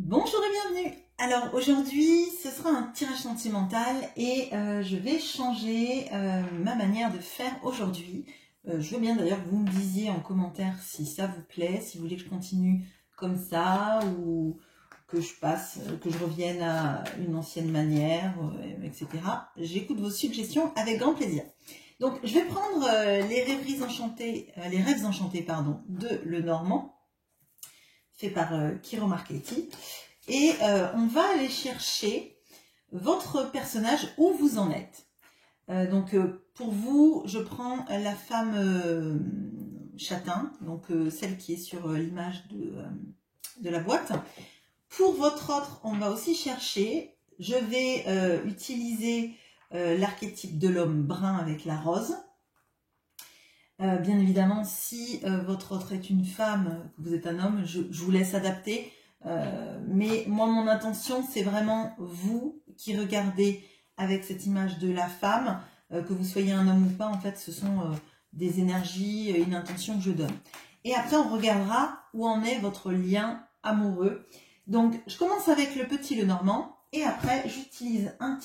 Bonjour et bienvenue. Alors aujourd'hui ce sera un tirage sentimental et je vais changer ma manière de faire aujourd'hui. Je veux bien d'ailleurs que vous me disiez en commentaire si ça vous plaît, si vous voulez que je continue comme ça ou que je revienne à une ancienne manière, etc. J'écoute vos suggestions avec grand plaisir. Donc je vais prendre les rêves enchantés de Lenormand, fait par Kiro Marchetti. Et on va aller chercher votre personnage où vous en êtes. Pour vous, je prends la femme châtain, donc celle qui est sur l'image de la boîte. Pour votre autre, on va aussi chercher, je vais utiliser l'archétype de l'homme brun avec la rose. Bien évidemment, si votre autre est une femme, que vous êtes un homme, je vous laisse adapter. Mais moi, mon intention, c'est vraiment vous qui regardez avec cette image de la femme, que vous soyez un homme ou pas, en fait, ce sont des énergies, une intention que je donne. Et après, on regardera où en est votre lien amoureux. Donc, je commence avec le petit Lenormand, et après, j'utilise un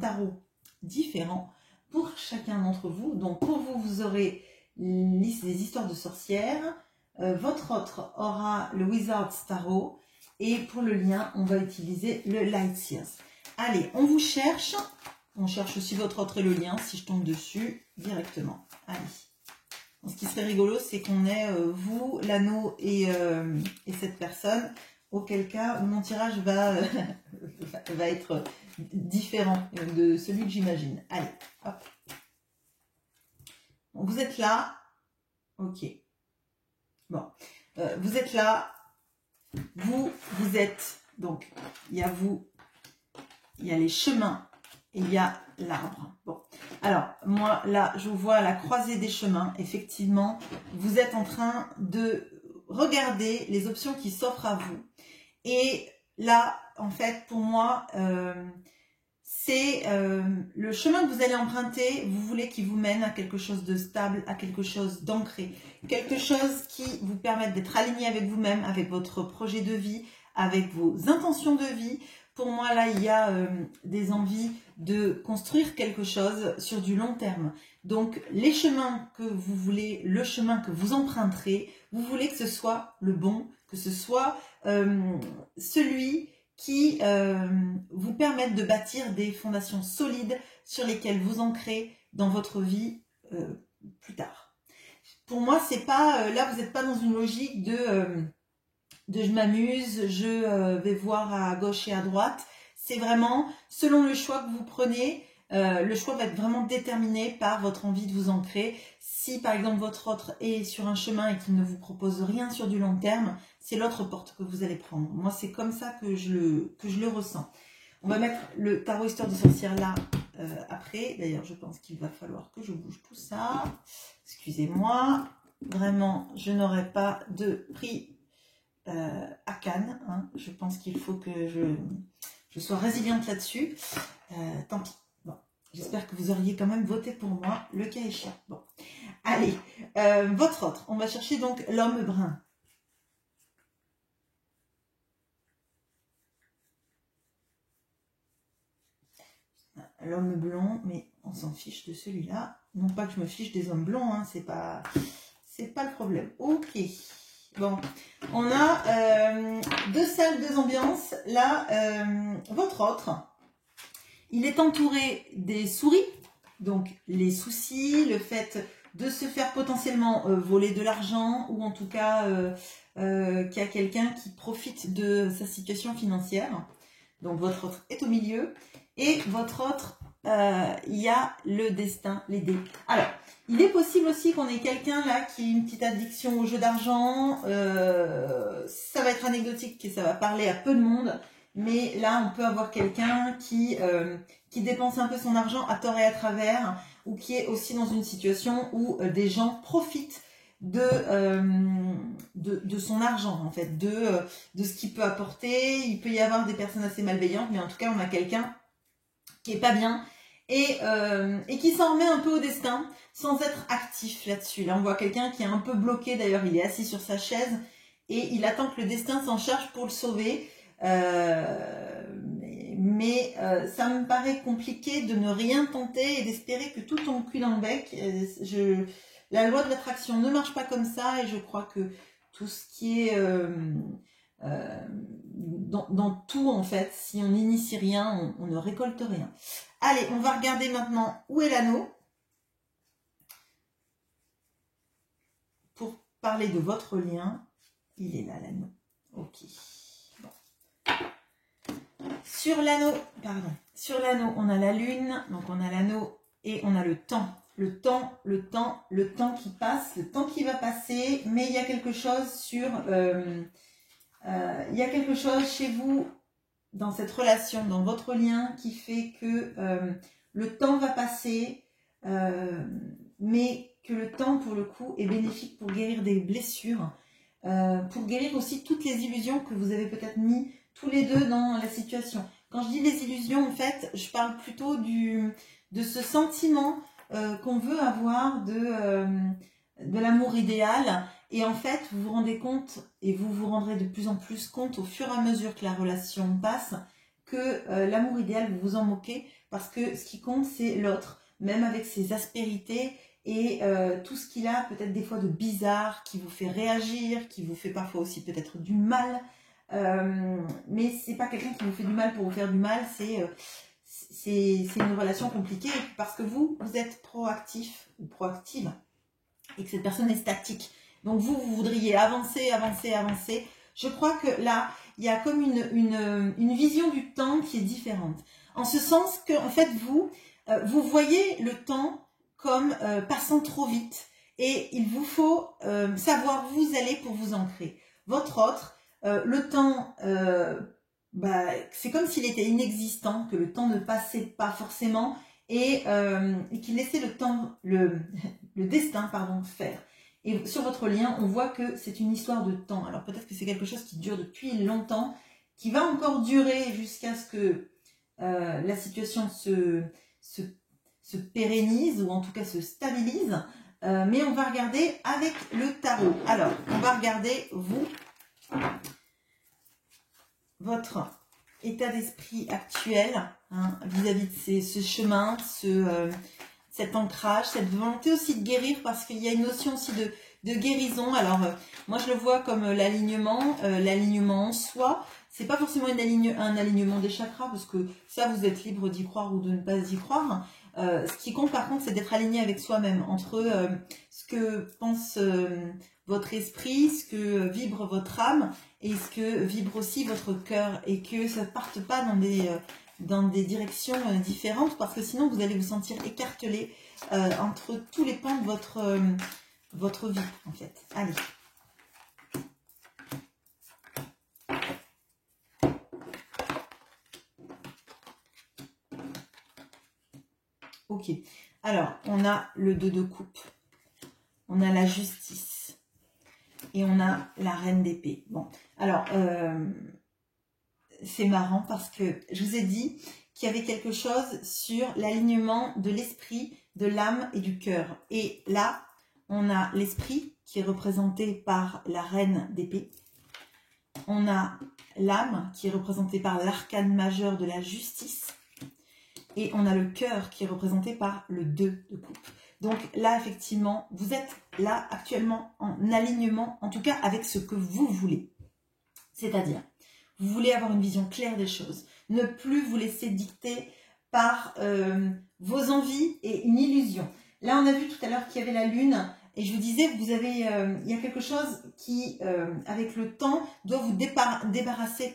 tarot différent pour chacun d'entre vous. Donc, pour vous, vous aurez les histoires de sorcières. Votre autre aura le Wizard's Tarot. Et pour le lien, on va utiliser le Light Seers. Allez, on vous cherche. On cherche aussi votre autre et le lien, si je tombe dessus, directement. Allez. Donc, ce qui serait rigolo, c'est qu'on ait vous, l'anneau et cette personne. Auquel cas, mon tirage va être différent de celui que j'imagine. Allez, hop. Donc, vous êtes là. Ok. Bon. Vous êtes là. Vous êtes, donc, il y a vous, il y a les chemins et il y a l'arbre. Bon, alors, moi, là, je vous vois à la croisée des chemins. Effectivement, vous êtes en train de regarder les options qui s'offrent à vous. Et là, en fait, pour moi, c'est le chemin que vous allez emprunter, vous voulez qu'il vous mène à quelque chose de stable, à quelque chose d'ancré, quelque chose qui vous permette d'être aligné avec vous-même, avec votre projet de vie, avec vos intentions de vie. Pour moi, là, il y a des envies de construire quelque chose sur du long terme. Donc, les chemins que vous voulez, le chemin que vous emprunterez, vous voulez que ce soit le bon, que ce soit celui qui vous permettent de bâtir des fondations solides sur lesquelles vous ancrez dans votre vie plus tard. Pour moi, c'est pas là, vous n'êtes pas dans une logique de je m'amuse, je vais voir à gauche et à droite. C'est vraiment selon le choix que vous prenez. Le choix va être vraiment déterminé par votre envie de vous ancrer. Si par exemple votre autre est sur un chemin et qu'il ne vous propose rien sur du long terme, c'est l'autre porte que vous allez prendre. Moi, c'est comme ça que je le ressens. On va mettre le tarot histoire de sorcière là après. D'ailleurs, je pense qu'il va falloir que je bouge tout ça. Excusez-moi. Vraiment, je n'aurai pas de prix à Cannes. Hein. Je pense qu'il faut que je sois résiliente là-dessus. Tant pis. Bon, j'espère que vous auriez quand même voté pour moi, le cas échéant. Bon, allez, votre autre. On va chercher donc l'homme brun. L'homme blond, mais on s'en fiche de celui-là. Non pas que je me fiche des hommes blonds, hein, c'est pas le problème. Ok. Bon, on a deux salles, deux ambiances. Là, votre autre, il est entouré des souris, donc les soucis, le fait de se faire potentiellement voler de l'argent ou en tout cas qu'il y a quelqu'un qui profite de sa situation financière. Donc votre autre est au milieu et votre autre, il y a le destin, les dés. Alors, il est possible aussi qu'on ait quelqu'un là qui ait une petite addiction au jeu d'argent. Ça va être anecdotique et ça va parler à peu de monde. Mais là, on peut avoir quelqu'un qui dépense un peu son argent à tort et à travers ou qui est aussi dans une situation où des gens profitent de son argent, en fait, de ce qu'il peut apporter. Il peut y avoir des personnes assez malveillantes, mais en tout cas, on a quelqu'un qui est pas bien et qui s'en remet un peu au destin sans être actif là-dessus. Là, on voit quelqu'un qui est un peu bloqué, d'ailleurs, il est assis sur sa chaise et il attend que le destin s'en charge pour le sauver. Ça me paraît compliqué de ne rien tenter et d'espérer que tout tombe cuit dans le bec. La loi de l'attraction ne marche pas comme ça et je crois que tout ce qui est dans tout en fait, si on n'initie rien, on ne récolte rien. Allez, on va regarder maintenant où est l'anneau pour parler de votre lien. Il est là l'anneau. Ok. Bon. Sur l'anneau, on a la lune, donc on a l'anneau et on a le temps. Le temps qui passe, le temps qui va passer, mais il y a quelque chose il y a quelque chose chez vous dans cette relation, dans votre lien qui fait que le temps va passer, mais que le temps pour le coup est bénéfique pour guérir des blessures, pour guérir aussi toutes les illusions que vous avez peut-être mis tous les deux dans la situation. Quand je dis les illusions, en fait, je parle plutôt de ce sentiment qu'on veut avoir de l'amour idéal. Et en fait, vous vous rendez compte, et vous vous rendrez de plus en plus compte au fur et à mesure que la relation passe, que l'amour idéal, vous vous en moquez, parce que ce qui compte, c'est l'autre, même avec ses aspérités et tout ce qu'il a peut-être des fois de bizarre, qui vous fait réagir, qui vous fait parfois aussi peut-être du mal. Mais c'est pas quelqu'un qui vous fait du mal pour vous faire du mal, c'est une relation compliquée parce que vous êtes proactif ou proactive et que cette personne est statique. Donc vous voudriez avancer. Je crois que là, il y a comme une vision du temps qui est différente. En ce sens que, en fait, vous voyez le temps comme passant trop vite et il vous faut savoir où vous allez pour vous ancrer. Votre autre, le temps, c'est comme s'il était inexistant, que le temps ne passait pas forcément et qu'il laissait le temps, le destin, pardon, faire. Et sur votre lien, on voit que c'est une histoire de temps. Alors peut-être que c'est quelque chose qui dure depuis longtemps, qui va encore durer jusqu'à ce que la situation se pérennise ou en tout cas se stabilise. Mais on va regarder avec le tarot. Alors, on va regarder votre état d'esprit actuel vis-à-vis de ce chemin, cet ancrage, cette volonté aussi de guérir, parce qu'il y a une notion aussi de guérison. Alors, moi je le vois comme l'alignement en soi. C'est pas forcément un alignement des chakras, parce que ça, vous êtes libre d'y croire ou de ne pas y croire. Ce qui compte par contre, c'est d'être aligné avec soi-même, entre ce que pense votre esprit, ce que vibre votre âme, et ce que vibre aussi votre cœur, et que ça ne parte pas dans des directions différentes, parce que sinon vous allez vous sentir écartelé entre tous les pans de votre vie, en fait. Allez. Ok. Alors, on a le 2 de coupe. On a la justice. Et on a la reine d'épée. Bon, alors... c'est marrant parce que je vous ai dit qu'il y avait quelque chose sur l'alignement de l'esprit, de l'âme et du cœur. Et là, on a l'esprit qui est représenté par la reine d'épée. On a l'âme qui est représentée par l'arcane majeur de la justice. Et on a le cœur qui est représenté par le 2 de coupe. Donc là, effectivement, vous êtes là actuellement en alignement, en tout cas avec ce que vous voulez. C'est-à-dire... vous voulez avoir une vision claire des choses. Ne plus vous laisser dicter par vos envies et une illusion. Là, on a vu tout à l'heure qu'il y avait la lune. Et je vous disais, il y a quelque chose qui, avec le temps, doit vous débarrasser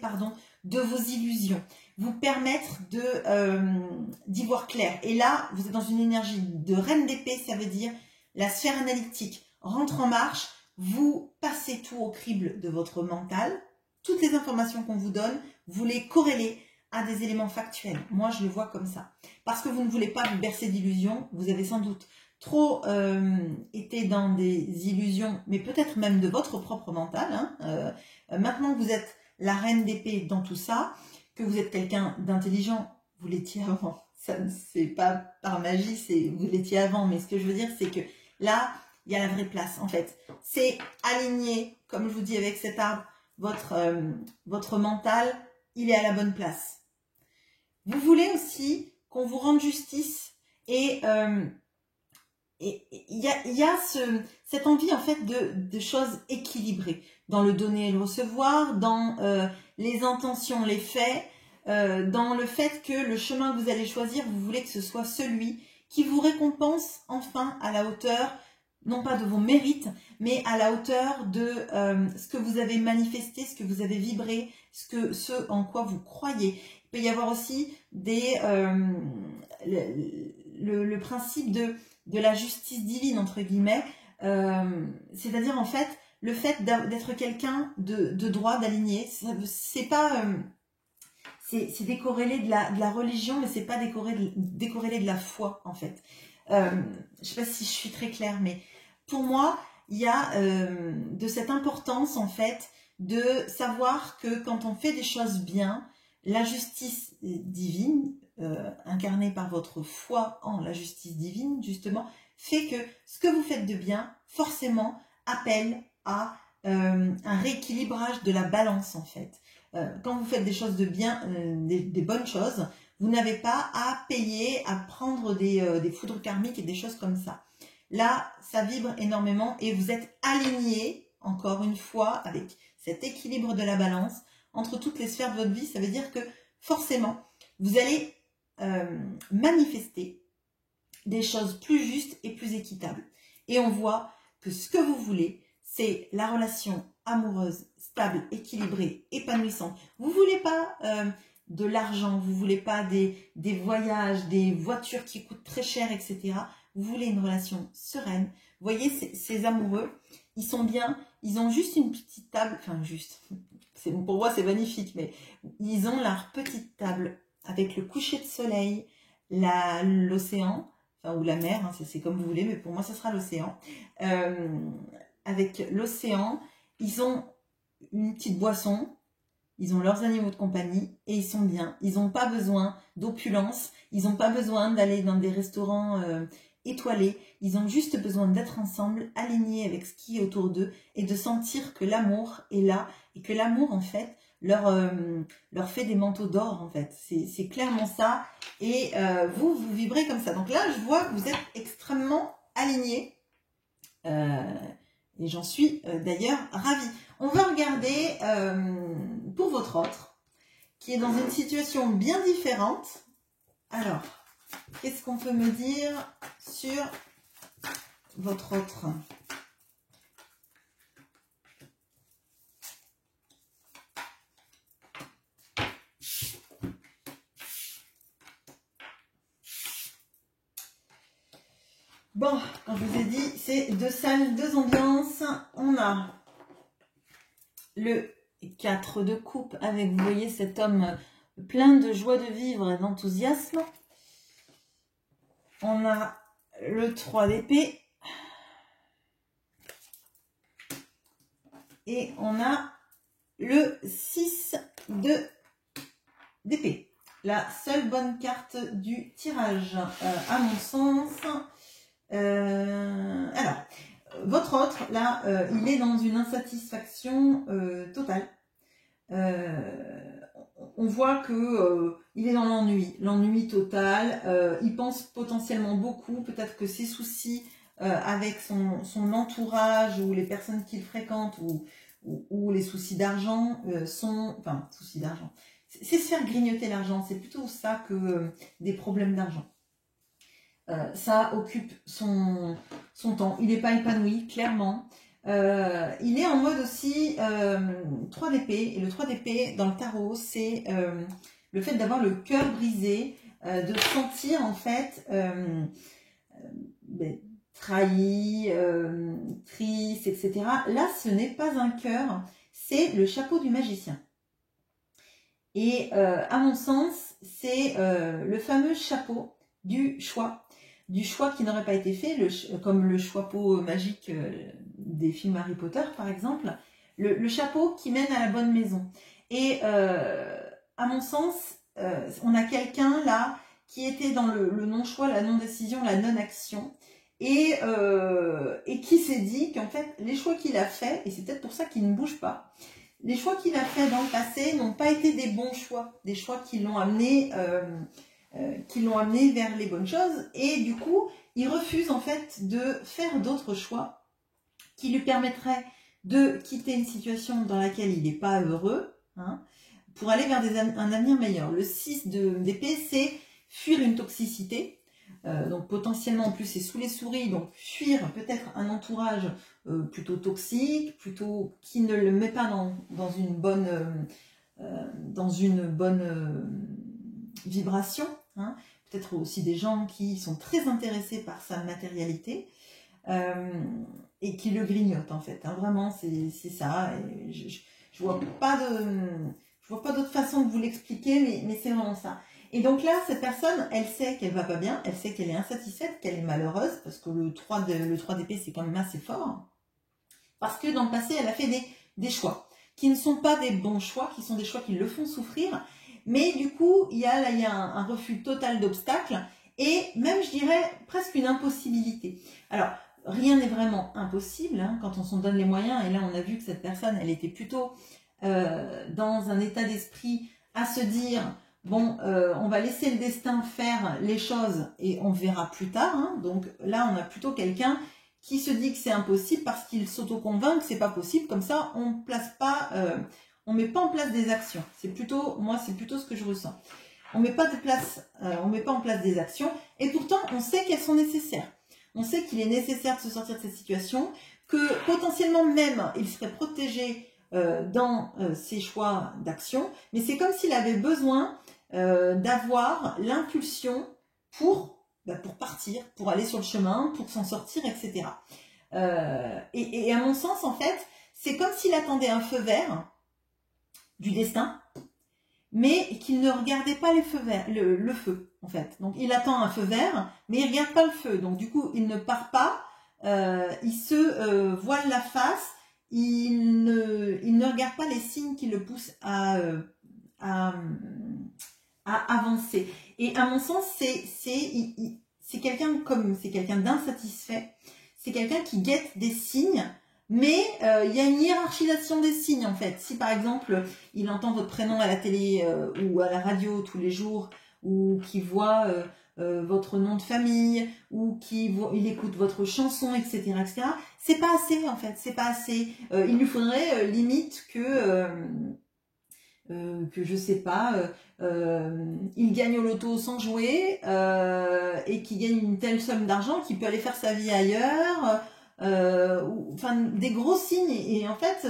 de vos illusions. Vous permettre d'y voir clair. Et là, vous êtes dans une énergie de reine d'épée. Ça veut dire la sphère analytique rentre en marche. Vous passez tout au crible de votre mental. Toutes les informations qu'on vous donne, vous les corrélez à des éléments factuels. Moi, je le vois comme ça. Parce que vous ne voulez pas vous bercer d'illusions, vous avez sans doute trop été dans des illusions, mais peut-être même de votre propre mental. Maintenant que vous êtes la reine d'épée dans tout ça, que vous êtes quelqu'un d'intelligent, vous l'étiez avant. Ça, c'est pas par magie, vous l'étiez avant. Mais ce que je veux dire, c'est que là, il y a la vraie place, en fait. C'est aligné, comme je vous dis avec cet arbre, votre mental il est à la bonne place. Vous voulez aussi qu'on vous rende justice et il y a cette envie en fait de choses équilibrées dans le donner et le recevoir, dans les intentions, les faits, dans le fait que le chemin que vous allez choisir, vous voulez que ce soit celui qui vous récompense enfin à la hauteur, non pas de vos mérites, mais à la hauteur de ce que vous avez manifesté, ce que vous avez vibré, ce en quoi vous croyez. Il peut y avoir aussi le principe de la justice divine, entre guillemets, c'est-à-dire en fait, le fait d'être quelqu'un de droit, d'aligné, c'est pas... c'est décorrélé de la religion, mais c'est pas décorrélé de la foi, en fait. Je sais pas si je suis très claire, mais pour moi, il y a de cette importance, en fait, de savoir que quand on fait des choses bien, la justice divine, incarnée par votre foi en la justice divine, justement, fait que ce que vous faites de bien, forcément, appelle à un rééquilibrage de la balance, en fait. Quand vous faites des choses de bien, des bonnes choses, vous n'avez pas à payer, à prendre des foudres karmiques et des choses comme ça. Là, ça vibre énormément et vous êtes aligné, encore une fois, avec cet équilibre de la balance entre toutes les sphères de votre vie. Ça veut dire que forcément, vous allez manifester des choses plus justes et plus équitables. Et on voit que ce que vous voulez, c'est la relation amoureuse, stable, équilibrée, épanouissante. Vous voulez pas de l'argent, vous voulez pas des voyages, des voitures qui coûtent très cher, etc. Vous voulez une relation sereine. Vous voyez, ces amoureux, ils sont bien, ils ont juste une petite table, enfin juste, pour moi c'est magnifique, mais ils ont leur petite table avec le coucher de soleil, l'océan, enfin, ou la mer, hein, c'est comme vous voulez, mais pour moi ce sera l'océan. Avec l'océan, ils ont une petite boisson, ils ont leurs animaux de compagnie et ils sont bien. Ils n'ont pas besoin d'opulence, ils n'ont pas besoin d'aller dans des restaurants étoilés, ils ont juste besoin d'être ensemble, alignés avec ce qui est autour d'eux et de sentir que l'amour est là et que l'amour en fait leur fait des manteaux d'or en fait. C'est clairement ça et vous vibrez comme ça. Donc là, je vois que vous êtes extrêmement alignés. Et j'en suis d'ailleurs ravie. On va regarder pour votre autre, qui est dans une situation bien différente. Alors, qu'est-ce qu'on peut me dire sur votre autre ? Bon, comme je vous ai dit, c'est 2 salles, 2 ambiances. On a le 4 de coupe avec, vous voyez, cet homme plein de joie de vivre et d'enthousiasme. On a le 3 d'épée. Et on a le 6 d'épée. La seule bonne carte du tirage, à mon sens. Alors, votre autre, là, il est dans une insatisfaction totale. On voit que il est dans l'ennui total. Il pense potentiellement beaucoup. Peut-être que ses soucis avec son entourage ou les personnes qu'il fréquente ou les soucis d'argent sont... Enfin, soucis d'argent. C'est se faire grignoter l'argent. C'est plutôt ça que des problèmes d'argent. Ça occupe son temps. Il n'est pas épanoui, clairement. Il est en mode aussi 3 d'épée. Et le 3 d'épée, dans le tarot, c'est le fait d'avoir le cœur brisé, de sentir en fait trahi, triste, etc. Là, ce n'est pas un cœur, c'est le chapeau du magicien. Et à mon sens, c'est le fameux chapeau du choix qui n'aurait pas été fait, comme le chapeau magique des films Harry Potter par exemple, le chapeau qui mène à la bonne maison. Et à mon sens, on a quelqu'un là qui était dans le non-choix, la non-décision, la non-action, et qui s'est dit qu'en fait, les choix qu'il a faits, et c'est peut-être pour ça qu'il ne bouge pas, les choix qu'il a fait dans le passé n'ont pas été des bons choix, des choix qui l'ont amené vers les bonnes choses, et du coup, il refuse en fait de faire d'autres choix qui lui permettraient de quitter une situation dans laquelle il n'est pas heureux, hein, pour aller vers un avenir meilleur. Le 6 d'épée, c'est fuir une toxicité. Donc potentiellement en plus c'est sous les souris, donc fuir peut-être un entourage plutôt toxique, plutôt qui ne le met pas dans une bonne vibration, hein. Peut-être aussi des gens qui sont très intéressés par sa matérialité et qui le grignotent en fait, hein. Vraiment c'est ça, et je vois pas d'autre façon de vous l'expliquer, mais c'est vraiment ça. Et donc là, cette personne, elle sait qu'elle va pas bien, elle sait qu'elle est insatisfaite, qu'elle est malheureuse, parce que le 3 d'épée, c'est quand même assez fort. Parce que dans le passé, elle a fait des choix qui ne sont pas des bons choix, qui sont des choix qui le font souffrir. Mais du coup, il y a un refus total d'obstacles et même, je dirais, presque une impossibilité. Alors, rien n'est vraiment impossible, hein, quand on s'en donne les moyens. Et là, on a vu que cette personne, elle était plutôt dans un état d'esprit à se dire... Bon, on va laisser le destin faire les choses et on verra plus tard, hein. Donc là, on a plutôt quelqu'un qui se dit que c'est impossible parce qu'il s'auto-convainc que c'est pas possible. Comme ça, on met pas en place des actions. C'est plutôt ce que je ressens. On met pas en place des actions et pourtant, on sait qu'elles sont nécessaires. On sait qu'il est nécessaire de se sortir de cette situation, que potentiellement même, il serait protégé dans ses choix d'action, mais c'est comme s'il avait besoin d'avoir l'impulsion pour partir, pour aller sur le chemin, pour s'en sortir, etc. Et à mon sens, en fait, c'est comme s'il attendait un feu vert du destin, mais qu'il ne regardait pas les feux verts, le feu, en fait. Donc, il attend un feu vert, mais il ne regarde pas le feu. Donc, du coup, il ne part pas, il se voile la face, il ne regarde pas les signes qui le poussent à avancer. Et à mon sens, c'est quelqu'un d'insatisfait, c'est quelqu'un qui guette des signes, mais il y a une hiérarchisation des signes en fait. Si par exemple, il entend votre prénom à la télé ou à la radio tous les jours, ou qu'il voit votre nom de famille, ou il écoute votre chanson, etc., etc., c'est pas assez en fait, c'est pas assez. Il lui faudrait limite que je sais pas, il gagne au loto sans jouer et qu'il gagne une telle somme d'argent qu'il peut aller faire sa vie ailleurs, enfin des gros signes. Et en fait,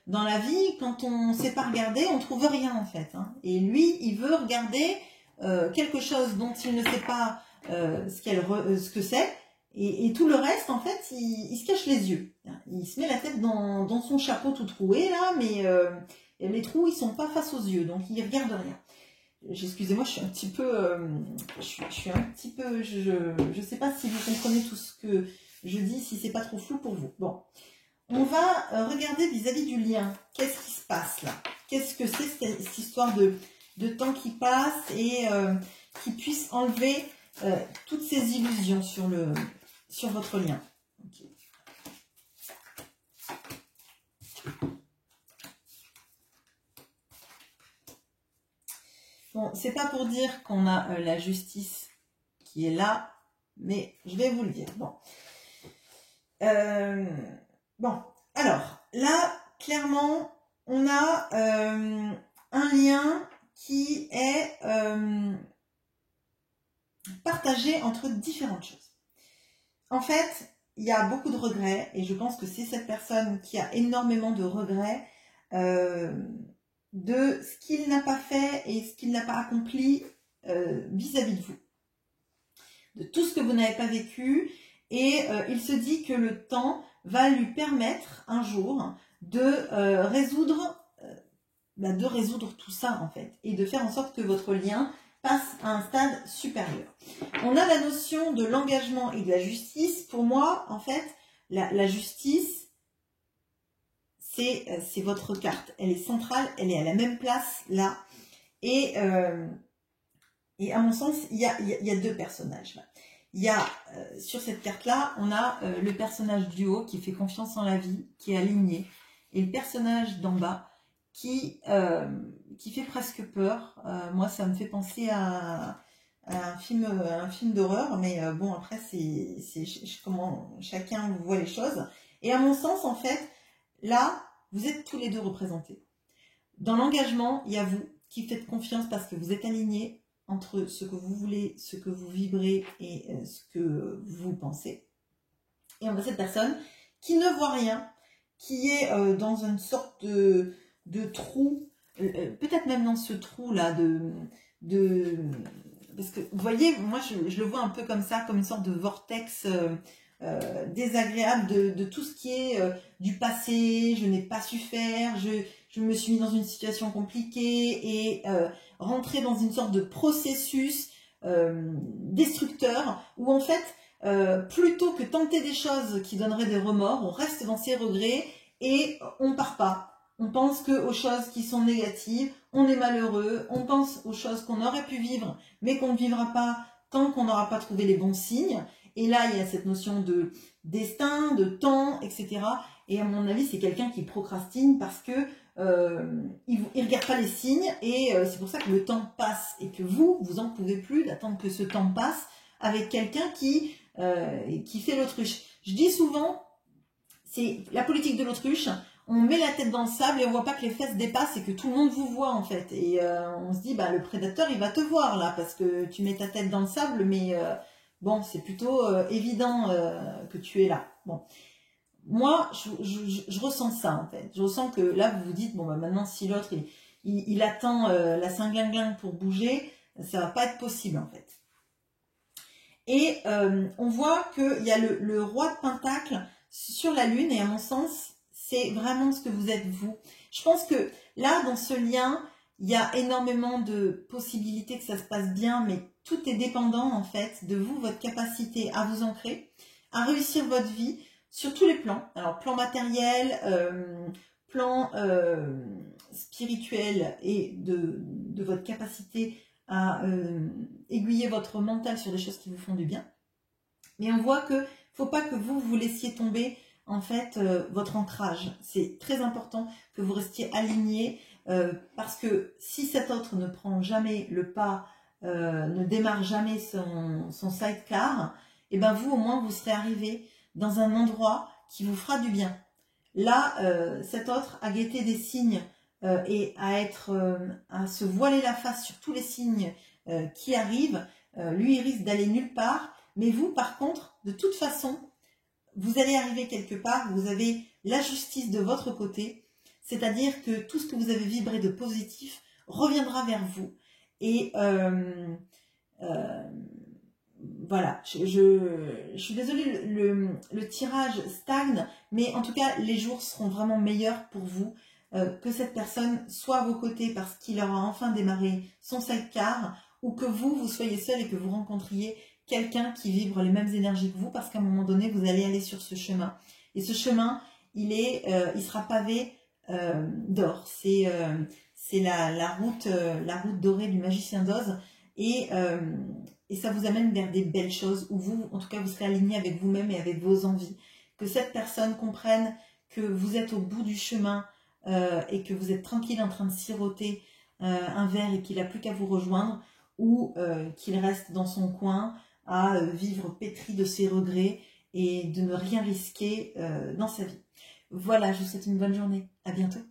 dans la vie, quand on sait pas regarder, on trouve rien en fait, hein. Et lui, il veut regarder quelque chose dont il ne sait pas ce que c'est. Et tout le reste, en fait, il se cache les yeux. Il se met la tête dans son chapeau tout troué là, mais les trous, ils sont pas face aux yeux, donc il regarde rien. Excusez-moi, je suis un petit peu, je sais pas si vous comprenez tout ce que je dis, si c'est pas trop flou pour vous. Bon, on va regarder vis-à-vis du lien. Qu'est-ce qui se passe là? Qu'est-ce que c'est cette histoire de temps qui passe et qui puisse enlever toutes ces illusions sur votre lien. Okay. Bon, c'est pas pour dire qu'on a la justice qui est là, mais je vais vous le dire. Bon. Bon, alors, là, clairement, on a un lien qui est partagé entre différentes choses. En fait, il y a beaucoup de regrets, et je pense que c'est cette personne qui a énormément de regrets de ce qu'il n'a pas fait et ce qu'il n'a pas accompli vis-à-vis de vous. De tout ce que vous n'avez pas vécu, et il se dit que le temps va lui permettre un jour de résoudre tout ça en fait, et de faire en sorte que votre lien passe à un stade supérieur. On a la notion de l'engagement et de la justice. Pour moi, en fait, la justice, c'est votre carte. Elle est centrale, elle est à la même place là. Et à mon sens, il y a deux personnages là. Il y a, sur cette carte-là, on a le personnage du haut qui fait confiance en la vie, qui est aligné, et le personnage d'en bas qui fait presque peur. Moi, ça me fait penser à un film d'horreur, mais bon, après, c'est comment chacun voit les choses. Et à mon sens, en fait, là, vous êtes tous les deux représentés. Dans l'engagement, il y a vous qui faites confiance parce que vous êtes alignés entre ce que vous voulez, ce que vous vibrez et ce que vous pensez. Et on a cette personne qui ne voit rien, qui est dans une sorte de trou, peut-être même dans ce trou-là, parce que, vous voyez, moi je le vois un peu comme ça, comme une sorte de vortex désagréable de tout ce qui est du passé, je n'ai pas su faire, je me suis mis dans une situation compliquée et rentrer dans une sorte de processus destructeur où en fait, plutôt que tenter des choses qui donneraient des remords, on reste dans ses regrets et on part pas. On pense aux choses qui sont négatives, on est malheureux, on pense aux choses qu'on aurait pu vivre, mais qu'on ne vivra pas tant qu'on n'aura pas trouvé les bons signes. Et là, il y a cette notion de destin, de temps, etc. Et à mon avis, c'est quelqu'un qui procrastine parce que il regarde pas les signes et c'est pour ça que le temps passe et que vous en pouvez plus d'attendre que ce temps passe avec quelqu'un qui fait l'autruche. Je dis souvent, c'est la politique de l'autruche. On met la tête dans le sable et on voit pas que les fesses dépassent et que tout le monde vous voit en fait. Et on se dit, bah le prédateur il va te voir là parce que tu mets ta tête dans le sable, mais bon, c'est plutôt évident que tu es là. Bon, moi je ressens ça en fait. Je ressens que là vous vous dites, bon bah maintenant si l'autre il attend la Saint-Glinglin pour bouger, ça va pas être possible en fait. Et on voit qu'il y a le roi de Pentacle sur la lune et à mon sens, c'est vraiment ce que vous êtes vous. Je pense que là, dans ce lien, il y a énormément de possibilités que ça se passe bien, mais tout est dépendant en fait de vous, votre capacité à vous ancrer, à réussir votre vie sur tous les plans. Alors, plan matériel, plan spirituel et de votre capacité à aiguiller votre mental sur des choses qui vous font du bien. Mais on voit que faut pas que vous laissiez tomber en fait votre ancrage. C'est très important que vous restiez aligné parce que si cet autre ne prend jamais le pas, ne démarre jamais son sidecar, et ben vous au moins vous serez arrivé dans un endroit qui vous fera du bien. Là, cet autre a guetté des signes et à se voiler la face sur tous les signes qui arrivent. Lui, il risque d'aller nulle part. Mais vous, par contre, de toute façon, vous allez arriver quelque part, vous avez la justice de votre côté, c'est-à-dire que tout ce que vous avez vibré de positif reviendra vers vous. Et voilà, je suis désolée, le tirage stagne, mais en tout cas, les jours seront vraiment meilleurs pour vous, que cette personne soit à vos côtés parce qu'il aura enfin démarré son sidecar, ou que vous soyez seul et que vous rencontriez quelqu'un qui vibre les mêmes énergies que vous, parce qu'à un moment donné, vous allez aller sur ce chemin. Et ce chemin, il sera pavé d'or. C'est la route dorée du magicien d'Oz. Et ça vous amène vers des belles choses où vous, en tout cas, vous serez aligné avec vous-même et avec vos envies. Que cette personne comprenne que vous êtes au bout du chemin et que vous êtes tranquille en train de siroter un verre et qu'il n'a plus qu'à vous rejoindre, ou qu'il reste dans son coin à vivre pétri de ses regrets et de ne rien risquer dans sa vie. Voilà, je vous souhaite une bonne journée. À bientôt.